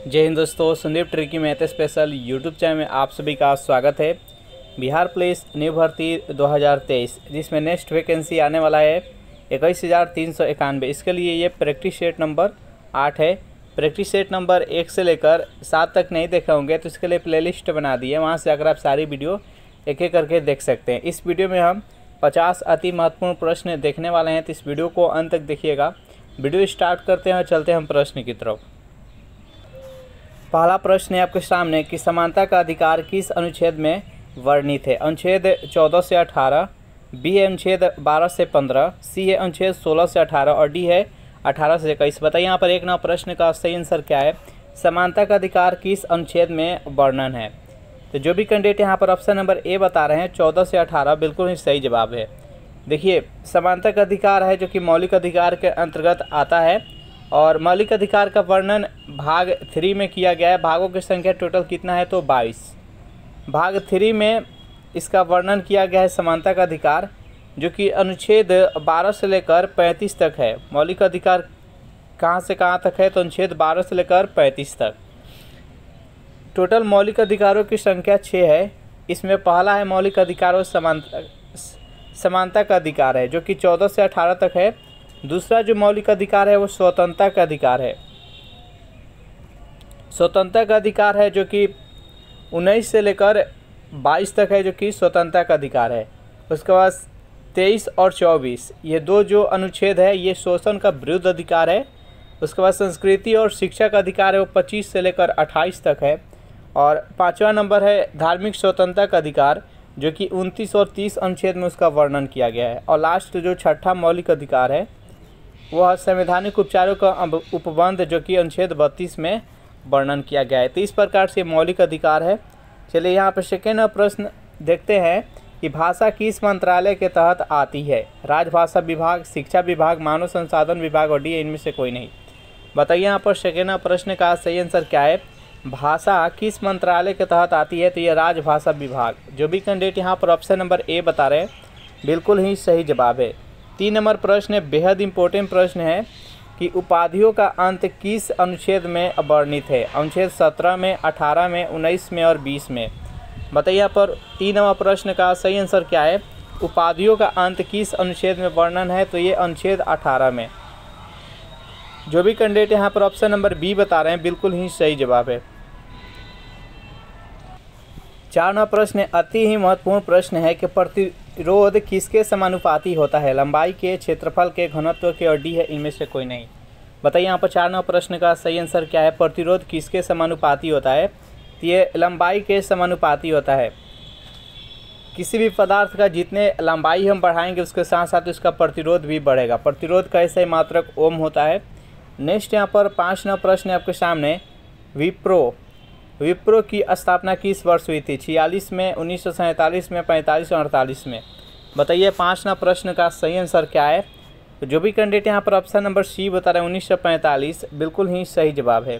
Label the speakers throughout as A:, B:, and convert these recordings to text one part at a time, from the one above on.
A: जय हिंद दोस्तों, Sandeep tricky math special YouTube channel में आप सभी का स्वागत है। बिहार पुलिस न्यू भर्ती 2023 जिसमें नेक्स्ट वैकेंसी आने वाला है 21,391। इसके लिए ये प्रैक्टिस सेट नंबर 8 है। प्रैक्टिस सेट नंबर 1 से लेकर 7 तक नहीं देखे होंगे तो इसके लिए प्लेलिस्ट बना दी है, वहाँ से अगर आप सारी वीडियो एक एक करके देख सकते हैं। इस वीडियो में हम 50 अति महत्वपूर्ण प्रश्न देखने वाले हैं, तो इस वीडियो को अंत तक देखिएगा। वीडियो स्टार्ट करते हैं और चलते हैं हम प्रश्न की तरफ। पहला प्रश्न है आपके सामने कि समानता का अधिकार किस अनुच्छेद में वर्णित है। अनुच्छेद 14 से 18, बी है अनुच्छेद 12 से 15, सी है अनुच्छेद 16 से 18 और डी है 18 से 21। बताइए यहाँ पर एक नंबर प्रश्न का सही आंसर क्या है। समानता का अधिकार किस अनुच्छेद में वर्णन है। तो जो भी कैंडिडेट यहाँ पर ऑप्शन नंबर ए बता रहे हैं 14 से 18 बिल्कुल ही सही जवाब है। देखिए, समानता का अधिकार है जो कि मौलिक अधिकार के अंतर्गत आता है और मौलिक अधिकार का वर्णन भाग 3 में किया गया है। भागों की संख्या टोटल कितना है तो 22। भाग 3 में इसका वर्णन किया गया है समानता का अधिकार, जो कि अनुच्छेद 12 से लेकर 35 तक है। मौलिक अधिकार कहाँ से कहाँ तक है तो अनुच्छेद 12 से लेकर 35 तक। टोटल मौलिक अधिकारों की संख्या 6 है। इसमें पहला है मौलिक अधिकारों समानता का अधिकार है जो कि 14 से 18 तक है। दूसरा जो मौलिक अधिकार है वो स्वतंत्रता का अधिकार है। स्वतंत्रता का अधिकार है जो कि 19 से लेकर 22 तक है, जो कि स्वतंत्रता का अधिकार है। उसके बाद 23 और 24 ये दो जो अनुच्छेद है ये शोषण का विरुद्ध अधिकार है। उसके बाद संस्कृति और शिक्षा का अधिकार है वो 25 से लेकर 28 तक है। और 5वां नंबर है धार्मिक स्वतंत्रता का अधिकार जो कि 29 और 30 अनुच्छेद में उसका वर्णन किया गया है। और लास्ट जो 6ठा मौलिक अधिकार है वह संवैधानिक उपचारों का उपबंध जो कि अनुच्छेद 32 में वर्णन किया गया है। तो इस प्रकार से मौलिक अधिकार है। चलिए यहाँ पर सेकेंड प्रश्न देखते हैं कि भाषा किस मंत्रालय के तहत आती है। राजभाषा विभाग, शिक्षा विभाग, मानव संसाधन विभाग और डी इनमें से कोई नहीं। बताइए यहाँ पर सेकेंड प्रश्न का सही आंसर क्या है। भाषा किस मंत्रालय के तहत आती है तो ये राजभाषा विभाग। जो भी कैंडिडेट यहाँ पर ऑप्शन नंबर ए बता रहे हैं बिल्कुल ही सही जवाब है। 3 नंबर प्रश्न बेहद इंपॉर्टेंट प्रश्न है कि उपाधियों का अंत किस अनुच्छेद में वर्णित है। अनुच्छेद 17 में, 18 में, 19 में और 20 में। बताइए यहाँ पर 3 नंबर प्रश्न का सही आंसर क्या है। उपाधियों का अंत किस अनुच्छेद में वर्णन है तो ये अनुच्छेद 18 में। जो भी कैंडिडेट यहाँ पर ऑप्शन नंबर बी बता रहे हैं बिल्कुल ही सही जवाब है। 4 नंबर प्रश्न अति ही महत्वपूर्ण प्रश्न है कि प्रतिरोध किसके समानुपाती होता है। लंबाई के, क्षेत्रफल के, घनत्व के और डी है इनमें से कोई नहीं। बताइए यहाँ पर 4 नंबर प्रश्न का सही आंसर क्या है। प्रतिरोध किसके समानुपाती होता है तो ये लंबाई के समानुपाती होता है। किसी भी पदार्थ का जितने लंबाई हम बढ़ाएंगे उसके साथ साथ उसका प्रतिरोध भी बढ़ेगा। प्रतिरोध का ऐसा ही मात्रक ओम होता है। नेक्स्ट यहाँ पर 5 नंबर प्रश्न आपके सामने विप्रो की स्थापना किस वर्ष हुई थी। 46 में, 1947 में, 45 और 48 में। बताइए 5 नंबर प्रश्न का सही आंसर क्या है। तो जो भी कैंडिडेट यहाँ पर ऑप्शन नंबर सी बता रहे हैं 1945 बिल्कुल ही सही जवाब है।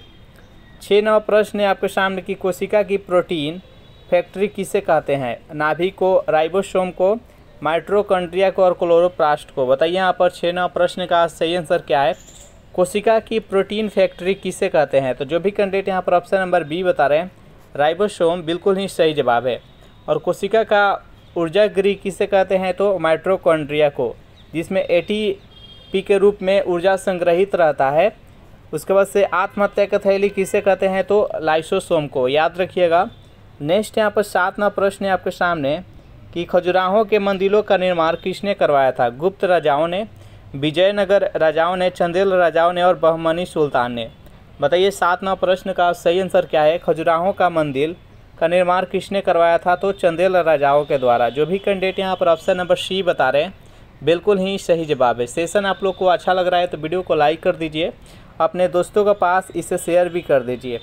A: 6 नंबर प्रश्न है आपके सामने की कोशिका की प्रोटीन फैक्ट्री किसे कहते हैं। नाभिक को, राइबोसोम को, माइटोकॉन्ड्रिया को और क्लोरोप्लास्ट को। बताइए यहाँ पर 6 नंबर प्रश्न का सही आंसर क्या है। कोशिका की प्रोटीन फैक्ट्री किसे कहते हैं। तो जो भी कैंडिडेट यहाँ पर ऑप्शन नंबर बी बता रहे हैं राइबोसोम बिल्कुल ही सही जवाब है। और कोशिका का ऊर्जा गृह किसे कहते हैं तो माइटोकॉन्ड्रिया को, जिसमें एटीपी के रूप में ऊर्जा संग्रहित रहता है। उसके बाद से आत्महत्या का थैली किसे कहते हैं तो लाइसोसोम को, याद रखिएगा। नेक्स्ट यहाँ पर 7 नंबर प्रश्न है आपके सामने कि खजुराहो के मंदिरों का निर्माण किसने करवाया था। गुप्त राजाओं ने, विजयनगर राजाओं ने, चंदेल राजाओं ने और बहमनी सुल्तान ने। बताइए 7 नंबर प्रश्न का सही आंसर क्या है। खजुराहो का मंदिर का निर्माण किसने करवाया था तो चंदेल राजाओं के द्वारा। जो भी कैंडिडेट यहाँ पर ऑप्शन नंबर सी बता रहे हैं बिल्कुल ही सही जवाब है। सेशन आप लोग को अच्छा लग रहा है तो वीडियो को लाइक कर दीजिए, अपने दोस्तों के पास इसे शेयर भी कर दीजिए।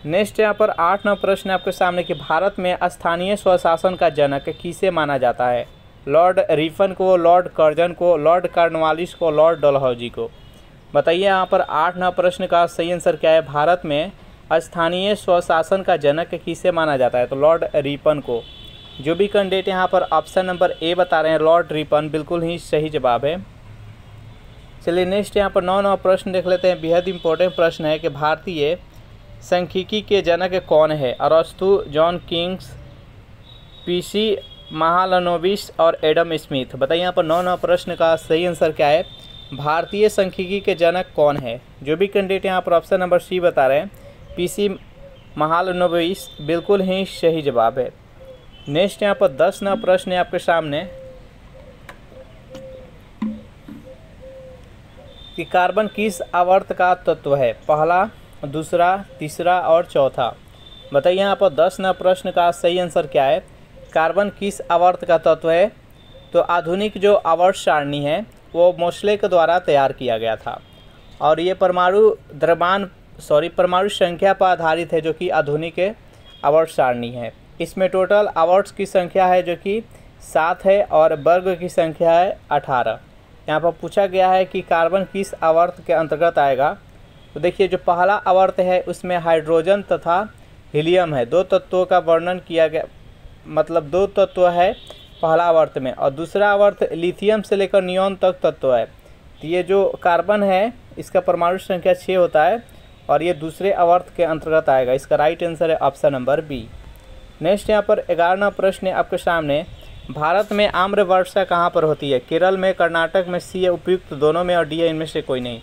A: नेक्स्ट यहाँ पर 8 नंबर प्रश्न आपके सामने कि भारत में स्थानीय स्वशासन का जनक किसे माना जाता है। लॉर्ड रिपन को, लॉर्ड कर्जन को, लॉर्ड कॉर्नवालिस को, लॉर्ड डलहौजी को। बताइए यहाँ पर 8 नंबर प्रश्न का सही आंसर क्या है। भारत में स्थानीय स्वशासन का जनक किसे माना जाता है तो लॉर्ड रिपन को। जो भी कैंडिडेट यहाँ पर ऑप्शन नंबर ए बता रहे हैं लॉर्ड रिपन बिल्कुल ही सही जवाब है। चलिए नेक्स्ट यहाँ पर 9 प्रश्न देख लेते हैं। बेहद इंपॉर्टेंट प्रश्न है कि भारतीय सांख्यिकी के जनक कौन है? अरस्तु, जॉन किंग्स, पीसी महालनोबिस और एडम स्मिथ। बताइए यहाँ पर 9 प्रश्न का सही आंसर क्या है? भारतीय सांख्यिकी के जनक कौन है? जो भी कैंडिडेट यहाँ पर ऑप्शन नंबर सी बता रहे हैं, पीसी महालनोबिस, बिल्कुल ही सही जवाब है। नेक्स्ट यहाँ पर 10 प्रश्न है आपके सामने कि कार्बन किस आवर्त का तत्व है? पहला, दूसरा, तीसरा और चौथा। बताइए यहाँ पर 10 प्रश्न का सही आंसर क्या है? कार्बन किस आवर्त का तत्व है? तो आधुनिक जो आवर्त सारणी है वो मोस्ले के द्वारा तैयार किया गया था और ये परमाणु संख्या पर आधारित है, जो कि आधुनिक आवर्त सारणी है। इसमें टोटल आवर्ट्स की संख्या है जो कि 7 है और वर्ग की संख्या है 18। यहाँ पर पूछा गया है कि कार्बन किस आवर्त के अंतर्गत आएगा। तो देखिए जो पहला आवर्त है उसमें हाइड्रोजन तथा हीलियम है, 2 तत्वों का वर्णन किया गया, मतलब 2 तत्व है पहला आवर्त में, और दूसरा आवर्त लिथियम से लेकर नियोन तक तत्व है। तो ये जो कार्बन है इसका परमाणु संख्या 6 होता है और ये दूसरे आवर्त के अंतर्गत आएगा। इसका राइट आंसर है ऑप्शन नंबर बी। नेक्स्ट यहाँ पर 11 प्रश्न है आपके सामने। भारत में आम्र वर्षा कहाँ पर होती है? केरल में, कर्नाटक में, सी है उपयुक्त दोनों में और डी है इनमें से कोई नहीं।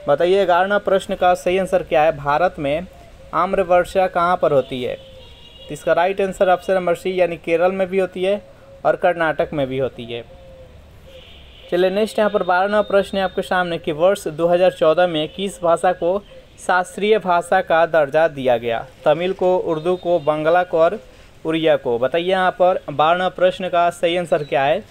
A: बताइए 11 प्रश्न का सही आंसर क्या है? भारत में आम्र वर्षा कहाँ पर होती है? तो इसका right answer option number C, यानी केरल में भी होती है और कर्नाटक में भी होती है। चलिए नेक्स्ट यहाँ पर 12 प्रश्न है आपके सामने कि वर्ष 2014 में किस भाषा को शास्त्रीय भाषा का दर्जा दिया गया? तमिल को, उर्दू को, बांग्ला को और उड़िया को। बताइए यहाँ पर 12 प्रश्न का सही आंसर क्या है?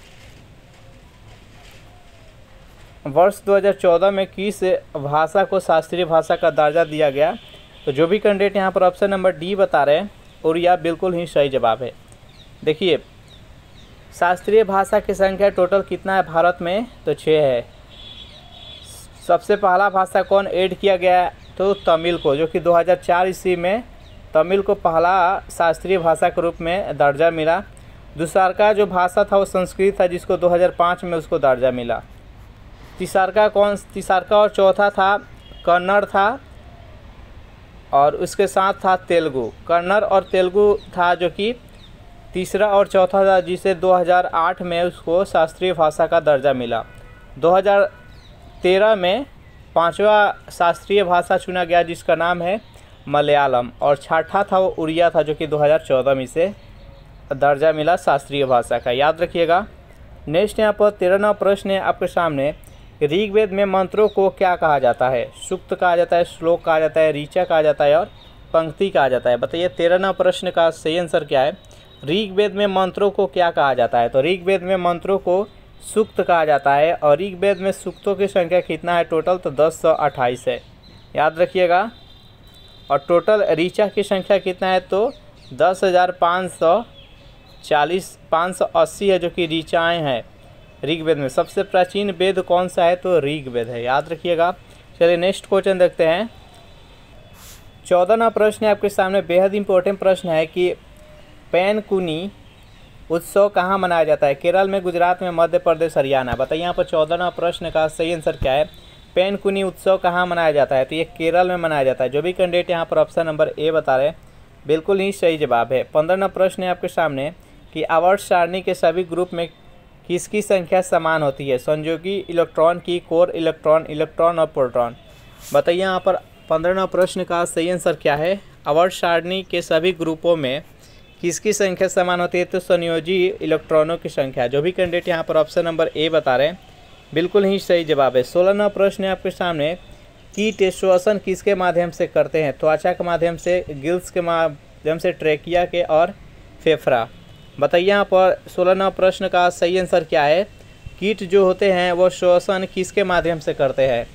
A: वर्ष 2014 में किस भाषा को शास्त्रीय भाषा का दर्जा दिया गया? तो जो भी कैंडिडेट यहाँ पर ऑप्शन नंबर डी बता रहे हैं उड़िया, बिल्कुल ही सही जवाब है। देखिए शास्त्रीय भाषा की संख्या टोटल कितना है भारत में? तो 6 है। सबसे पहला भाषा कौन ऐड किया गया है? तो तमिल को, जो कि 2004 ईस्वी में तमिल को पहला शास्त्रीय भाषा के रूप में दर्जा मिला। दूसरा का जो भाषा था वो संस्कृत था, जिसको 2005 में उसको दर्जा मिला। तीसरा और चौथा था कन्नड़ था और उसके साथ था तेलुगु। कन्नड़ और तेलुगु था जो कि तीसरा और चौथा था, जिसे 2008 में उसको शास्त्रीय भाषा का दर्जा मिला। 2013 में 5वां शास्त्रीय भाषा चुना गया जिसका नाम है मलयालम, और छठा था वो उड़िया था, जो कि 2014 में से दर्जा मिला शास्त्रीय भाषा का, याद रखिएगा। नेक्स्ट यहाँ पर 13वां प्रश्न है आपके सामने। ऋग्वेद में मंत्रों को क्या कहा जाता है? सूक्त कहा जाता है, श्लोक कहा जाता है, ऋचा कहा जाता है और पंक्ति कहा जाता है। बताइए 13वां प्रश्न का सही आंसर क्या है? ऋग्वेद में मंत्रों को क्या कहा जाता है? तो ऋग्वेद में मंत्रों को सूक्त कहा जाता है और ऋग्वेद में सूक्तों की संख्या कितना है टोटल? तो 1028 है, याद रखिएगा। और टोटल ऋचा की संख्या कितना है? तो 10,580 है, जो कि ऋचाएँ हैं ऋग्वेद में। सबसे प्राचीन वेद कौन सा है? तो ऋग्वेद है, याद रखिएगा। चलिए नेक्स्ट क्वेश्चन देखते हैं। 14वां प्रश्न है आपके सामने, बेहद इंपॉर्टेंट प्रश्न है कि पैनकुनी उत्सव कहाँ मनाया जाता है? केरल में, गुजरात में, मध्य प्रदेश, हरियाणा। बताइए यहाँ पर 14वां प्रश्न का सही आंसर क्या है? पैनकुनी उत्सव कहाँ मनाया जाता है? तो ये केरल में मनाया जाता है। जो भी कैंडिडेट यहाँ पर ऑप्शन नंबर ए बता रहे हैं बिल्कुल ही सही जवाब है। 15वां प्रश्न है आपके सामने कि आवर्त सारणी के सभी ग्रुप में किसकी संख्या समान होती है? संयोगी इलेक्ट्रॉन की, कोर इलेक्ट्रॉन और प्रोटॉन। बताइए यहाँ पर 15वां प्रश्न का सही आंसर क्या है? आवर्त सारणी के सभी ग्रुपों में किसकी संख्या समान होती है? तो संयोजी इलेक्ट्रॉनों की संख्या। जो भी कैंडिडेट यहाँ पर ऑप्शन नंबर ए बता रहे हैं बिल्कुल ही सही जवाब है। 16वां प्रश्न है आपके सामने, कीट श्वसन किसके माध्यम से करते हैं? त्वचा के माध्यम से, गिल्स के माध्यम से, ट्रेकिया के और फेफड़ा। बताइए यहाँ पर 16वां प्रश्न का सही आंसर क्या है? कीट जो होते हैं वो श्वसन किसके माध्यम से करते हैं?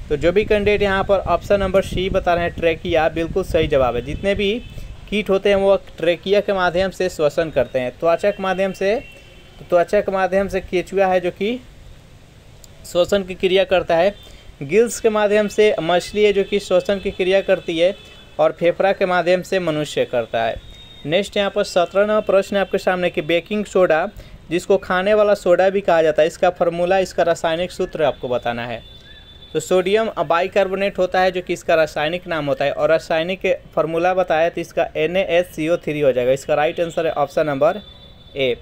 A: तो जो भी कैंडिडेट यहाँ पर ऑप्शन नंबर सी बता रहे हैं ट्रेकिया, बिल्कुल सही जवाब है। जितने भी कीट होते हैं वो ट्रेकिया के माध्यम से श्वसन करते हैं। त्वचा के माध्यम से, तो त्वचा के माध्यम से केचुआ है जो कि श्वसन की क्रिया करता है। गिल्स के माध्यम से मछली है जो कि श्वसन की क्रिया करती है, और फेफड़ा के माध्यम से मनुष्य करता है। नेक्स्ट यहाँ पर 17वां प्रश्न है आपके सामने कि बेकिंग सोडा, जिसको खाने वाला सोडा भी कहा जाता है, इसका फार्मूला, इसका रासायनिक सूत्र आपको बताना है। तो सोडियम बाइकार्बोनेट होता है जो कि इसका रासायनिक नाम होता है, और रासायनिक फार्मूला बताया तो इसका NaHCO3 हो जाएगा। इसका राइट आंसर है ऑप्शन नंबर ए।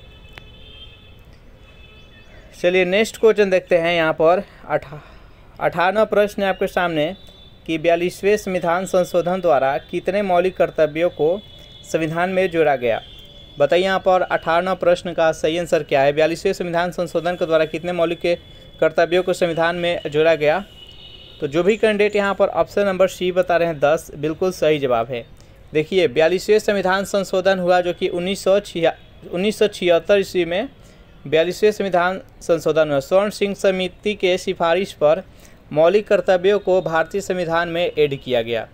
A: चलिए नेक्स्ट क्वेश्चन देखते हैं। यहाँ पर 18वां प्रश्न है आपके सामने कि 42वें संविधान संशोधन द्वारा कितने मौलिक कर्तव्यों को संविधान में जोड़ा गया। बताइए यहाँ पर 18वां प्रश्न का सही आंसर क्या है। 42वें संविधान संशोधन के द्वारा कितने मौलिक कर्तव्यों को संविधान में जोड़ा गया। तो जो भी कैंडिडेट यहाँ पर ऑप्शन नंबर सी बता रहे हैं 10 बिल्कुल सही जवाब है। देखिए 42वें संविधान संशोधन हुआ जो कि 1976 ईस्वी में 42वें संविधान संशोधन हुआ। स्वर्ण सिंह समिति के सिफारिश पर मौलिक कर्तव्यों को भारतीय संविधान में ऐड किया गया।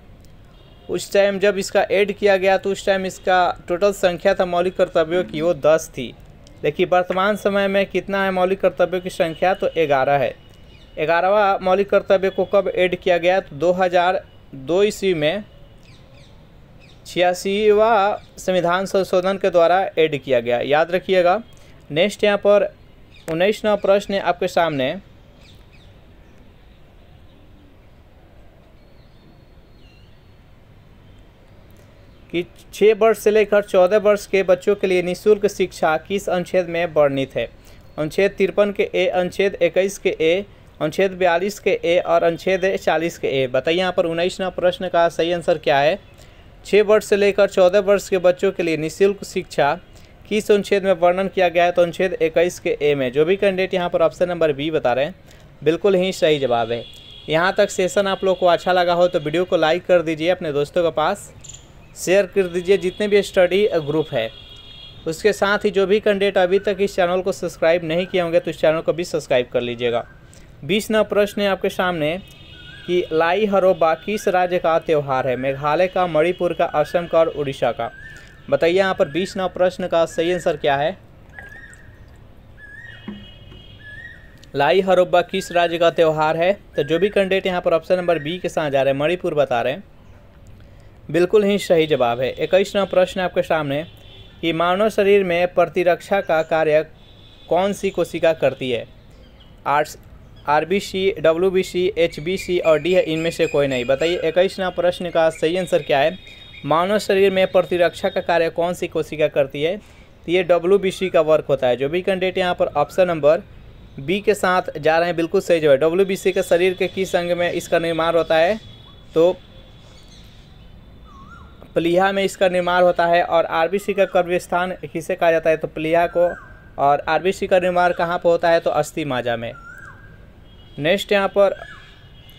A: उस टाइम जब इसका ऐड किया गया तो उस टाइम इसका टोटल संख्या था मौलिक कर्तव्यों की वो 10 थी। लेकिन वर्तमान समय में कितना है मौलिक कर्तव्यों की संख्या, तो 11 है। 11वां मौलिक कर्तव्य को कब ऐड किया गया, तो 2002 ईस्वी में 86वां संविधान संशोधन के द्वारा ऐड किया गया, याद रखिएगा। नेक्स्ट यहाँ पर 19वां प्रश्न है आपके सामने कि 6 वर्ष से लेकर 14 वर्ष के बच्चों के लिए निःशुल्क शिक्षा किस अनुच्छेद में वर्णित है। अनुच्छेद 53 के ए, अनुच्छेद 21 के ए, अनुच्छेद 42 के ए और अनुच्छेद 40 के ए। बताइए यहाँ पर 19वां प्रश्न का सही आंसर क्या है। 6 वर्ष से लेकर 14 वर्ष के बच्चों के लिए निःशुल्क शिक्षा किस अनुच्छेद में वर्णन किया गया है, तो अनुच्छेद 21 के ए में। जो भी कैंडिडेट यहाँ पर ऑप्शन नंबर बी बता रहे हैं बिल्कुल ही सही जवाब है। यहाँ तक सेशन आप लोग को अच्छा लगा हो तो वीडियो को लाइक कर दीजिए, अपने दोस्तों के पास शेयर कर दीजिए जितने भी स्टडी ग्रुप है। उसके साथ ही जो भी कैंडिडेट अभी तक इस चैनल को सब्सक्राइब नहीं किए होंगे तो इस चैनल को भी सब्सक्राइब कर लीजिएगा। 20वां प्रश्न है आपके सामने कि लाई हरोबा किस राज्य का त्यौहार है। मेघालय का, मणिपुर का, असम का और उड़ीसा का। बताइए यहाँ पर 20वां प्रश्न का सही आंसर क्या है। लाई हरोबा किस राज्य का त्यौहार है, तो जो भी कैंडिडेट यहाँ पर ऑप्शन नंबर बी के साथ जा रहे हैं मणिपुर बता रहे हैं बिल्कुल ही सही जवाब है। 21वां प्रश्न आपके सामने कि मानव शरीर में प्रतिरक्षा का कार्य कौन सी कोशिका करती है। RBC, WBC, HBC और डी है इनमें से कोई नहीं। बताइए 21वां प्रश्न का सही आंसर क्या है। मानव शरीर में प्रतिरक्षा का कार्य कौन सी कोशिका करती है, तो ये WBC का वर्क होता है। जो भी कैंडिडेट यहाँ पर ऑप्शन नंबर बी के साथ जा रहे हैं बिल्कुल सही जवाब। WBC के शरीर के किस अंग में इसका निर्माण होता है, तो प्लीहा में इसका निर्माण होता है। और RBC का कब्र स्थान किसे कहा जाता है, तो प्लीहा को। और RBC का निर्माण कहाँ पर होता है, तो अस्थि माजा में। नेक्स्ट यहाँ पर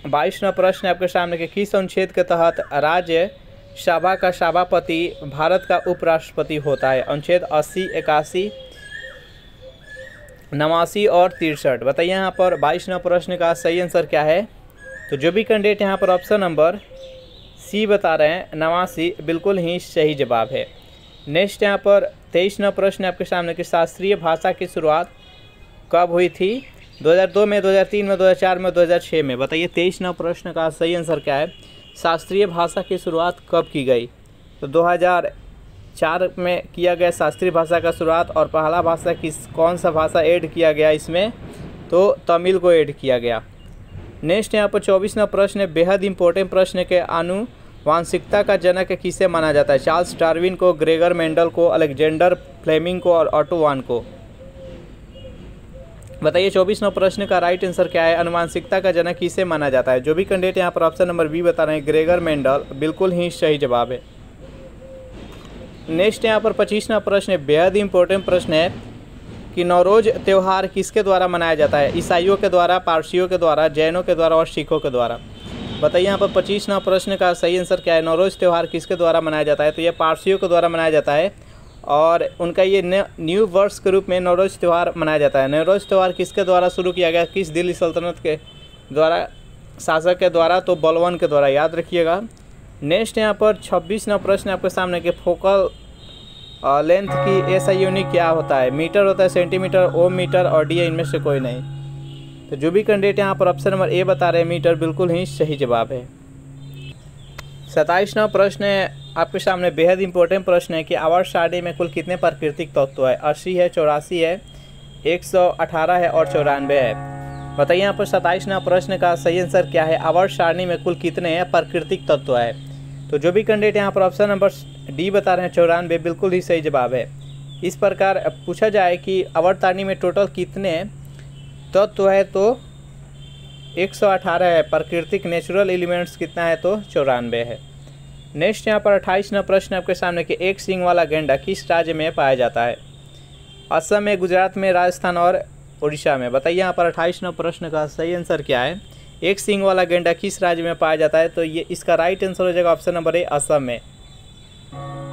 A: 22वां प्रश्न आपके सामने के किस अनुच्छेद के तहत राज्य सभा का सभापति भारत का उपराष्ट्रपति होता है। अनुच्छेद 80, 81, 89 और 63। बताइए यहाँ पर 22वां प्रश्न का सही आंसर क्या है। तो जो भी कैंडिडेट यहाँ पर ऑप्शन नंबर सी बता रहे हैं 89 बिल्कुल ही सही जवाब है। नेक्स्ट यहाँ पर 23वां प्रश्न आपके सामने कि शास्त्रीय भाषा की शुरुआत कब हुई थी। 2002 में, 2003 में, 2004 में, 2006 में। बताइए 23वां प्रश्न का सही आंसर क्या है। शास्त्रीय भाषा की शुरुआत कब की गई, तो 2004 में किया गया शास्त्रीय भाषा का शुरुआत। और पहला भाषा कौन सा भाषा ऐड किया गया इसमें, तो तमिल को ऐड किया गया। नेक्स्ट यहाँ पर 24वां प्रश्न है बेहद इंपॉर्टेंट प्रश्न के आनुवांशिकता का जनक किसे माना जाता है। चार्ल्स डार्विन को, ग्रेगर मेंडल को, अलेक्जेंडर फ्लेमिंग को और ऑटो वान को। बताइए 24वां प्रश्न का राइट आंसर क्या है। आनुवांशिकता का जनक किसे माना जाता है। जो भी कैंडिडेट यहाँ पर ऑप्शन नंबर बी बता रहे हैं ग्रेगर मेंडल बिल्कुल ही सही जवाब है। नेक्स्ट यहाँ पर 25वां प्रश्न है बेहद इंपॉर्टेंट प्रश्न है कि नौरोज त्यौहार किसके द्वारा मनाया जाता है। ईसाइयों के द्वारा, पारसियों के द्वारा, जैनों के द्वारा और सिखों के द्वारा। बताइए यहाँ पर 25वां प्रश्न का सही आंसर क्या है। नौरोज त्यौहार किसके द्वारा मनाया जाता है, तो ये पारसियों के द्वारा मनाया जाता है। और उनका ये न्यू वर्ष के रूप में नौरोज त्यौहार मनाया जाता है। नौरोज त्यौहार किसके द्वारा शुरू किया गया, किस दिल्ली सल्तनत के द्वारा, शासक के द्वारा, तो बलवन के द्वारा, याद रखिएगा। नेक्स्ट यहाँ पर 26वां प्रश्न आपके सामने कि फोकल लेंथ की ऐसा यूनिट क्या होता है। मीटर होता है, सेंटीमीटर, ओम मीटर और डी इनमें से कोई नहीं। तो जो भी कैंडिडेट यहाँ पर ऑप्शन नंबर ए बता रहे हैं मीटर बिल्कुल ही सही जवाब है। 27वां प्रश्न है आपके सामने बेहद इंपॉर्टेंट प्रश्न है कि आवर्त सारणी में कुल कितने प्राकृतिक तत्व है। 80 है, 84 है, 118 है और 94 है। बताइए यहाँ पर 27वां प्रश्न का सही आंसर क्या है। आवर्त सारणी में कुल कितने प्राकृतिक तत्व है। तो जो भी कैंडिडेट यहाँ पर ऑप्शन नंबर डी बता रहे हैं 94, बिल्कुल ही सही जवाब है। इस प्रकार पूछा जाए कि आवर्त सारणी में टोटल कितने तत्व है तो 118 है। प्राकृतिक नेचुरल एलिमेंट्स कितना है तो 94 है। नेक्स्ट यहाँ पर 28वां प्रश्न आपके सामने कि एक सींग वाला गेंडा किस राज्य में पाया जाता है। असम में, गुजरात में, राजस्थान और उड़ीसा में। बताइए यहाँ पर 28वां प्रश्न का सही आंसर क्या है। एक सींग वाला गेंडा किस राज्य में पाया जाता है। तो ये इसका राइट आंसर हो जाएगा ऑप्शन नंबर ए, असम में।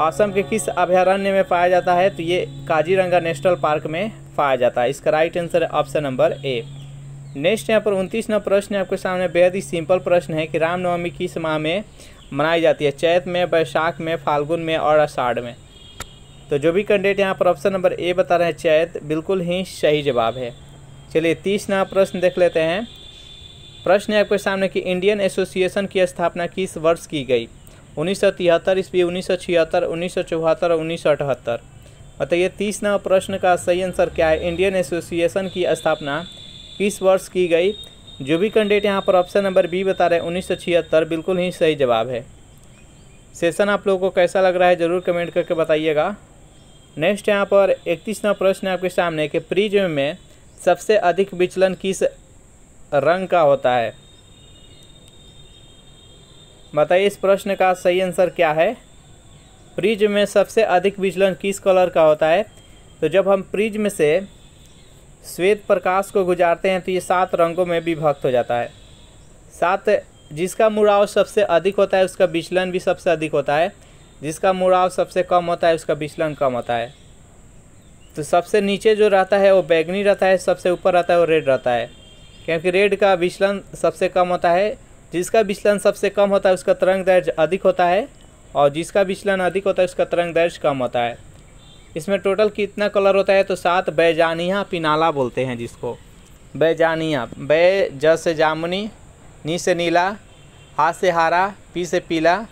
A: असम के किस अभयारण्य में पाया जाता है। तो ये काजीरंगा नेशनल पार्क में पाया जाता है। इसका राइट आंसर है ऑप्शन नंबर ए। नेक्स्ट यहाँ पर 29वां प्रश्न आपके सामने बेहद ही सिंपल प्रश्न है कि रामनवमी किस माह में मनाई जाती है। चैत में, वैशाख में, फाल्गुन में और आषाढ़ में। तो जो भी कैंडिडेट यहाँ पर ऑप्शन नंबर ए बता रहे हैं चैत, बिल्कुल ही सही जवाब है। चलिए 30वां प्रश्न देख लेते हैं। प्रश्न है आपके सामने कि इंडियन एसोसिएशन की स्थापना किस वर्ष की गई। 1973 ईस्वी, 1976, 1974 और 1978। बताइए 30वां प्रश्न का सही आंसर क्या है। इंडियन एसोसिएशन की स्थापना किस वर्ष की गई। जो भी कैंडिडेट यहाँ पर ऑप्शन नंबर बी बता रहे हैं 1976, बिल्कुल ही सही जवाब है। सेशन आप लोगों को कैसा लग रहा है ज़रूर कमेंट करके बताइएगा। नेक्स्ट यहाँ पर 31वां प्रश्न आपके सामने कि प्रिज्म में सबसे अधिक विचलन किस रंग का होता है। बताइए इस प्रश्न का सही आंसर क्या है। प्रिज्म में सबसे अधिक विचलन किस कलर का होता है। तो जब हम प्रिज्म से श्वेत प्रकाश को गुजारते हैं तो ये 7 रंगों में विभक्त हो जाता है। 7, जिसका मुड़ाव सबसे अधिक होता है उसका विचलन भी सबसे अधिक होता है। जिसका मुड़ाव सबसे कम होता है उसका विचलन कम होता है। तो सबसे नीचे जो रहता है वो बैगनी रहता है, सबसे ऊपर रहता है वो रेड रहता है, क्योंकि रेड का विचलन सबसे कम होता है। जिसका विचलन सबसे कम होता है उसका तरंग दैर्घ्य अधिक होता है और जिसका विचलन अधिक होता है उसका तरंग दैर्घ्य कम होता है। इसमें टोटल कितना कलर होता है तो 7 बैजानिया पिनाला बोलते हैं जिसको। बैजानिया, बै ज से जामुनी, नी से नीला, हा से हरा, पी से पीला,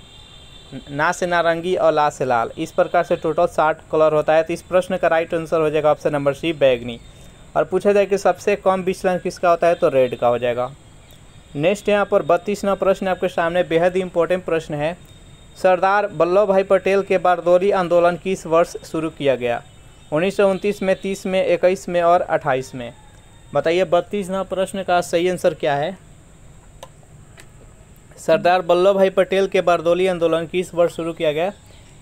A: ना से नारंगी और ला से लाल। इस प्रकार से टोटल 60 कलर होता है। तो इस प्रश्न का राइट आंसर हो जाएगा ऑप्शन नंबर सी, बैगनी। और पूछा जाए कि सबसे कम विचलन किसका होता है तो रेड का हो जाएगा। नेक्स्ट यहाँ पर 32वां प्रश्न आपके सामने बेहद ही इंपॉर्टेंट प्रश्न है। सरदार वल्लभ भाई पटेल के बारदोली आंदोलन किस वर्ष शुरू किया गया। 1929 में, 30 में, 21 में और 28 में। बताइए 32वां प्रश्न का सही आंसर क्या है। सरदार वल्लभ भाई पटेल के बारदोली आंदोलन किस वर्ष शुरू किया गया।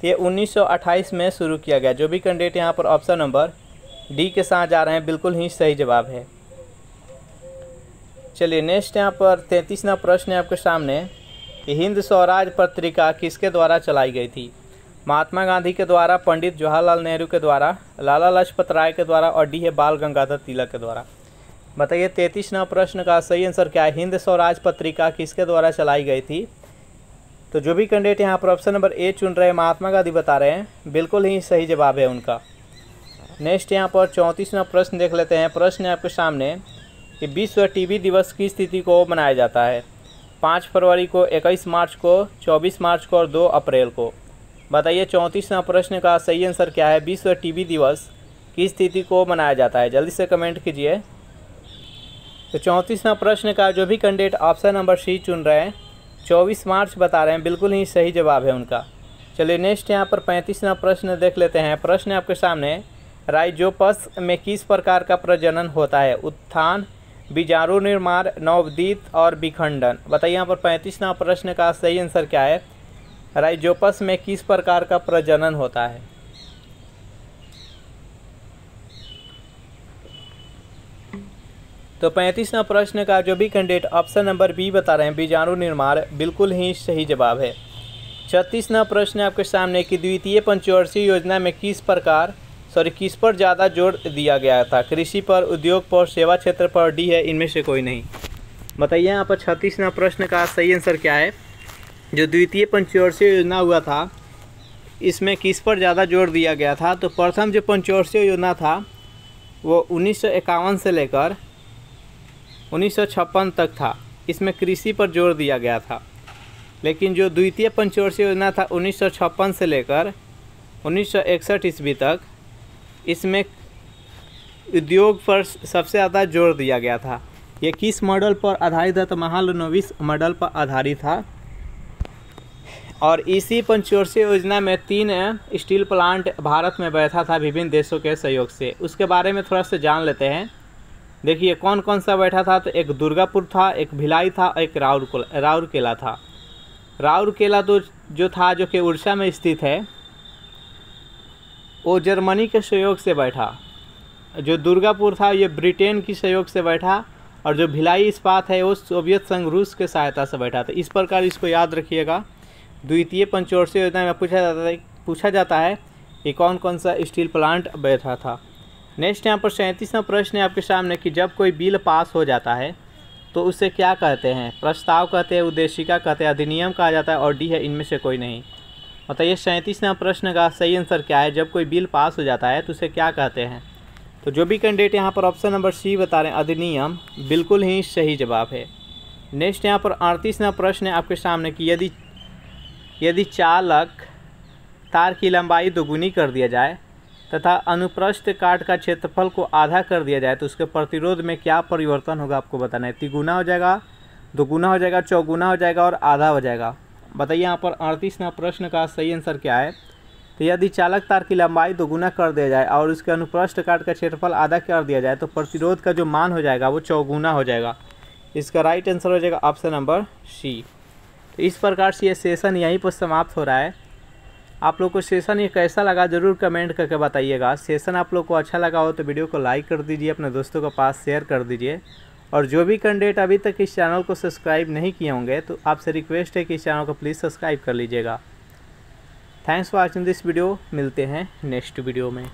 A: ये 1928 में शुरू किया गया। जो भी कैंडिडेट यहाँ पर ऑप्शन नंबर डी के साथ जा रहे हैं बिल्कुल ही सही जवाब है। चलिए नेक्स्ट यहाँ पर 33वां प्रश्न है आपके सामने कि हिंद स्वराज पत्रिका किसके द्वारा चलाई गई थी। महात्मा गांधी के द्वारा, पंडित जवाहरलाल नेहरू के द्वारा, लाला लाजपत राय के द्वारा और डी है बाल गंगाधर तिलक के द्वारा। बताइए 33वां प्रश्न का सही आंसर क्या है। हिंद स्वराज पत्रिका किसके द्वारा चलाई गई थी। तो जो भी कैंडिडेट यहाँ पर ऑप्शन नंबर ए चुन रहे हैं महात्मा गांधी बता रहे हैं, बिल्कुल ही सही जवाब है उनका। नेक्स्ट यहाँ पर 34वां प्रश्न देख लेते हैं। प्रश्न है आपके सामने कि विश्व टीबी दिवस की तिथि को मनाया जाता है। 5 फरवरी को, 21 मार्च को, 24 मार्च को और 2 अप्रैल को। बताइए 34वां प्रश्न का सही आंसर क्या है। विश्व टीबी दिवस किस तिथि को मनाया जाता है, जल्दी से कमेंट कीजिए। तो 34वां प्रश्न का जो भी कैंडिडेट ऑप्शन नंबर सी चुन रहे हैं 24 मार्च बता रहे हैं, बिल्कुल ही सही जवाब है उनका। चलिए नेक्स्ट यहाँ पर 35वां प्रश्न देख लेते हैं। प्रश्न आपके सामने राइजोपस में किस प्रकार का प्रजनन होता है। उत्थान, बीजाणु निर्माण, नवोदित और विखंडन। बताइए यहाँ पर 35वां प्रश्न का सही आंसर क्या है। राइजोपस में किस प्रकार का प्रजनन होता है। तो 35वां प्रश्न का जो भी कैंडिडेट ऑप्शन नंबर बी बता रहे हैं बीजाणु निर्माण, बिल्कुल ही सही जवाब है। 36वां प्रश्न आपके सामने कि द्वितीय पंचवर्षीय योजना में किस पर ज़्यादा जोर दिया गया था। कृषि पर, उद्योग पर, सेवा क्षेत्र पर, डी है इनमें से कोई नहीं। बताइए यहाँ पर 36वां प्रश्न का सही आंसर क्या है। जो द्वितीय पंचवर्षीय योजना हुआ था इसमें किस पर ज़्यादा जोर दिया गया था। तो प्रथम जो पंचवर्षीय योजना था वो 1951 से लेकर 1956 तक था। इसमें कृषि पर जोर दिया गया था। लेकिन जो द्वितीय पंचवर्षीय योजना था 1956 से लेकर 1961 ईस्वी तक, इसमें उद्योग पर सबसे ज़्यादा जोर दिया गया था। ये किस मॉडल पर आधारित था? तो महालनोबिस मॉडल पर आधारित था। और इसी पंचवर्षीय योजना में 3 स्टील प्लांट भारत में बैठा था विभिन्न देशों के सहयोग से। उसके बारे में थोड़ा सा जान लेते हैं। देखिए कौन कौन सा बैठा था। तो एक दुर्गापुर था, एक भिलाई था, एक राउरकेला था। राउरकेला तो जो था, जो कि उड़ीसा में स्थित है, वो जर्मनी के सहयोग से बैठा। जो दुर्गापुर था ये ब्रिटेन की सहयोग से बैठा। और जो भिलाई इस्पात है वो सोवियत संघ रूस के सहायता से बैठा था। इस प्रकार इसको याद रखिएगा। द्वितीय पंचवर्षीय योजना में पूछा जाता है कि कौन कौन सा स्टील प्लांट बैठा था। नेक्स्ट यहाँ पर 37वां प्रश्न है आपके सामने कि जब कोई बिल पास हो जाता है तो उसे क्या कहते हैं? प्रस्ताव कहते हैं, उद्देशिका कहते हैं, अधिनियम कहा जाता है और डी है इनमें से कोई नहीं। बताइए 37वां प्रश्न का सही आंसर क्या है? जब कोई बिल पास हो जाता है तो उसे क्या कहते हैं? तो जो भी कैंडिडेट यहाँ पर ऑप्शन नंबर सी बता रहे हैं अधिनियम, बिल्कुल ही सही जवाब है। नेक्स्ट यहाँ पर 38वां प्रश्न है आपके सामने कि यदि चालक तार की लंबाई दोगुनी कर दिया जाए तथा अनुप्रस्थ काट का क्षेत्रफल को आधा कर दिया जाए तो उसके प्रतिरोध में क्या परिवर्तन होगा आपको बताना है। तिगुना हो जाएगा, दोगुना हो जाएगा, चौगुना हो जाएगा और आधा हो जाएगा। बताइए यहाँ पर 38वां प्रश्न का सही आंसर क्या है? तो यदि चालक तार की लंबाई दोगुना कर दिया जाए और उसके अनुप्रस्थ काट का क्षेत्रफल आधा कर दिया जाए तो प्रतिरोध का जो मान हो जाएगा वो चौगुना हो जाएगा। इसका राइट आंसर हो जाएगा ऑप्शन नंबर सी। तो इस प्रकार से ये सेशन यहीं पर समाप्त हो रहा है। आप लोग को सेशन ये कैसा लगा ज़रूर कमेंट करके बताइएगा। सेशन आप लोग को अच्छा लगा हो तो वीडियो को लाइक कर दीजिए, अपने दोस्तों के पास शेयर कर दीजिए। और जो भी कैंडिडेट अभी तक इस चैनल को सब्सक्राइब नहीं किए होंगे तो आपसे रिक्वेस्ट है कि इस चैनल को प्लीज़ सब्सक्राइब कर लीजिएगा। Thanks for watching this video. मिलते हैं नेक्स्ट वीडियो में।